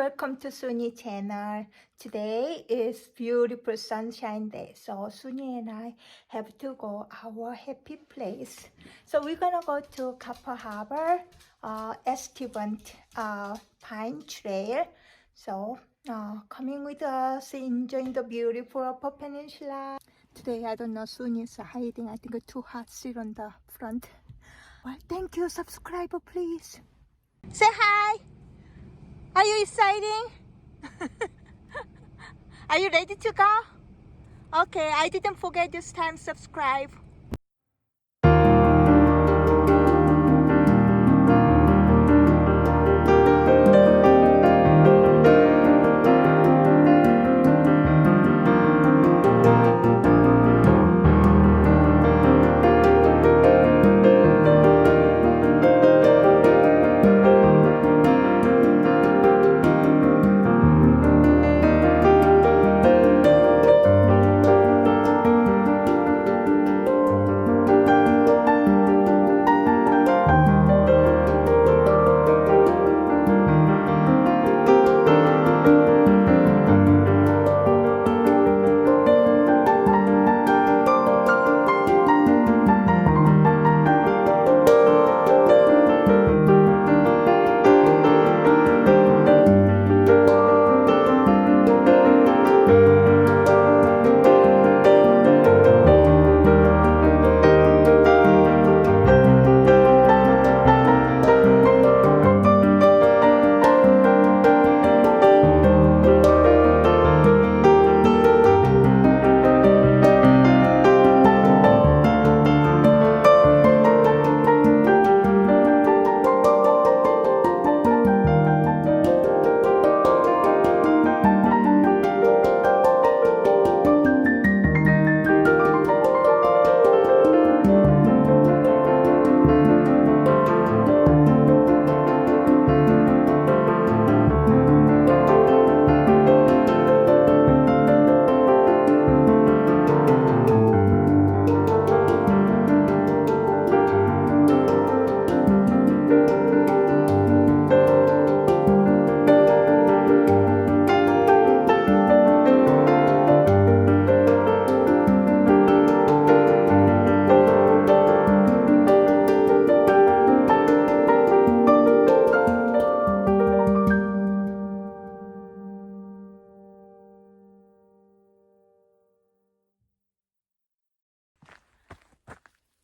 welcome to Suni channel. Today is beautiful sunshine day, so Suni and I have to go our happy place. So we're gonna go to Kappa Harbor, Estivant Pine Trail. So coming with us, enjoying the beautiful Upper Peninsula. Today I don't know, Suni is hiding. I think two hearts sit on the front. Well, thank you, subscriber please. Say hi. Are you excited? Are you ready to go? Okay, I didn't forget this time, subscribe.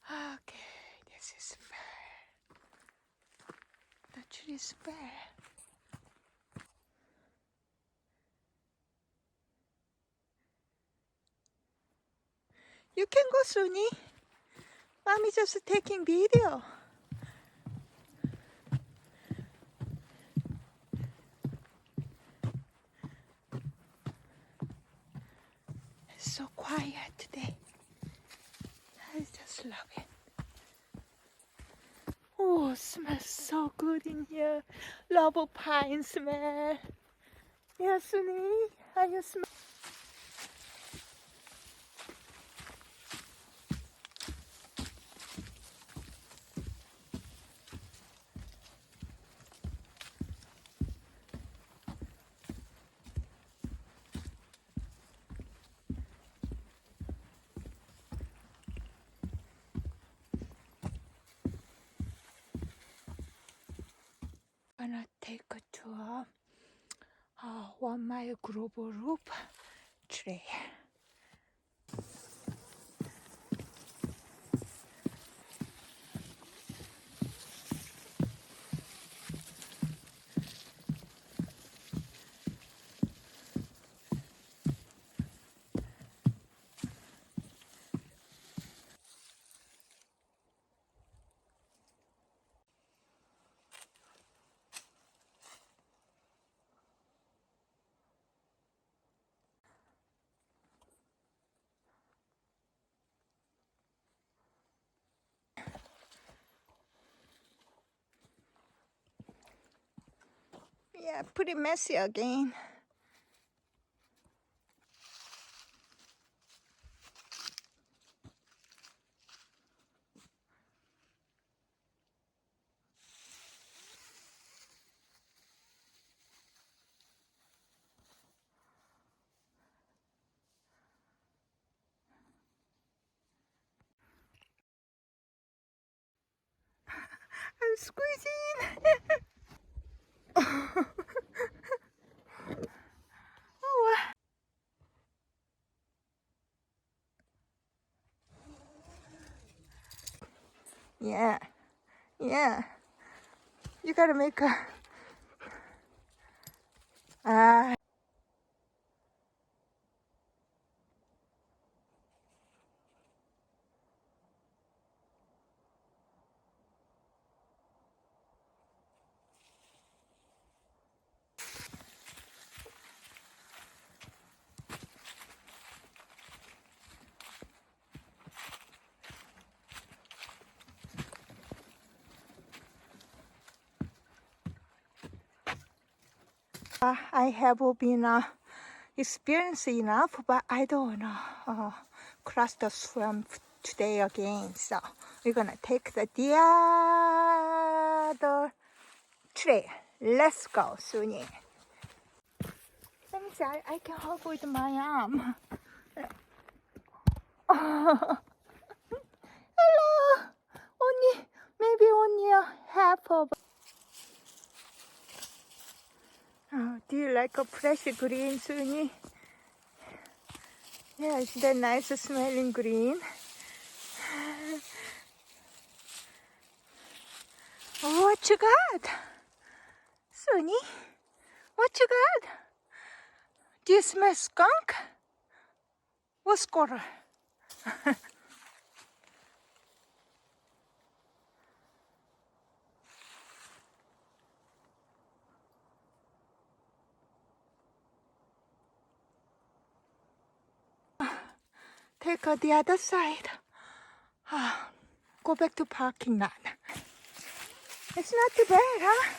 Okay, this is fair. The tree is fair. You can go, Suni. Mommy just taking video. It's so quiet today. I just love it. Oh, smells so good in here. Love pine smell. Yeah, Suni, are you smell? Gonna take a tour. 1 mile global loop trail. Yeah, pretty messy again. squeezing. Oh, yeah, yeah. You gotta make a. I have been experienced enough, but I don't cross the swamp today again. So we're gonna take the other trail. Let's go, Sunny. Let me see. I can hold with my arm. Hello. Maybe only a half of. Oh, do you like a fresh green, Sunny? Yeah, it's that nice smelling green. What you got, Sunny? What you got? Do you smell skunk? Or squirrel? Take the other side. Go back to parking lot. It's not too bad, huh?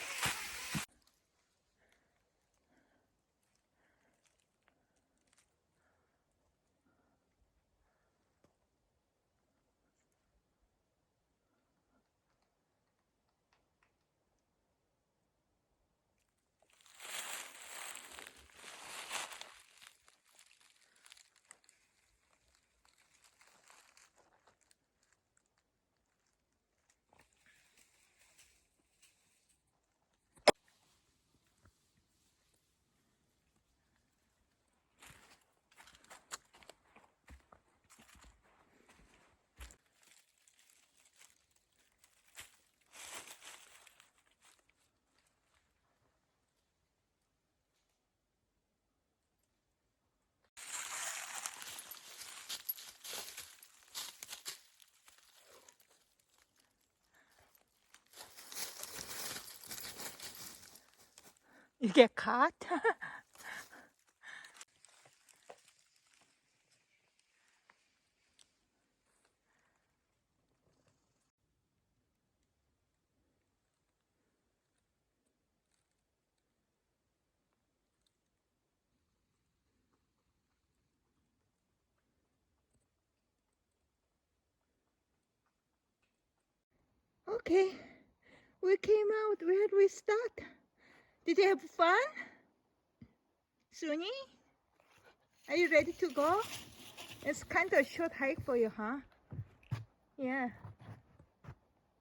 You get caught? Okay, we came out. Where did we start? Did you have fun? Sunny, are you ready to go? It's kind of a short hike for you, huh? Yeah.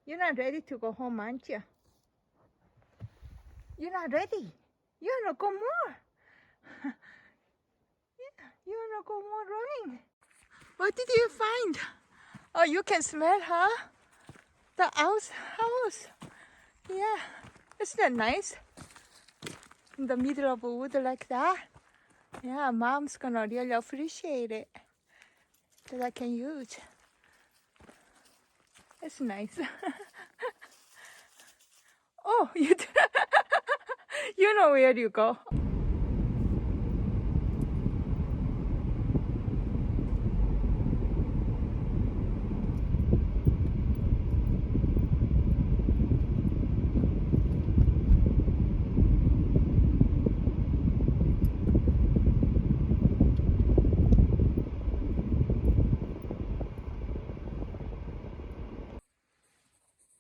You're not ready to go home, aren't you? You're not ready. You wanna go more. Yeah, you wanna go more running. What did you find? Oh, you can smell, huh? The house. Yeah. Isn't that nice? In the middle of wood like that. Yeah, mom's gonna really appreciate it. That I can use. It's nice. Oh, you you know where you go.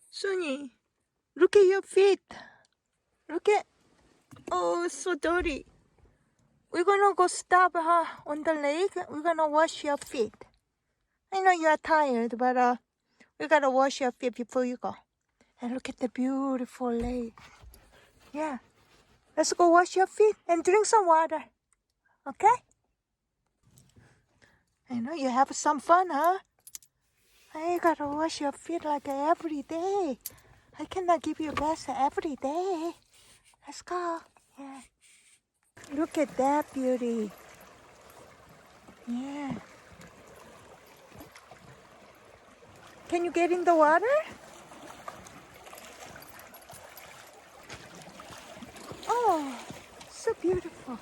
Sunny, look at your feet. Look at, oh, so dirty. We're gonna go stop on the lake. We're gonna wash your feet. I know you are tired, but we gotta wash your feet before you go. And look at the beautiful lake. Yeah. Let's go wash your feet and drink some water. Okay? I know you have some fun, huh? I gotta wash your feet like every day. I cannot give you a bath every day. Let's go. Yeah. Look at that beauty. Yeah. Can you get in the water? Oh, so beautiful.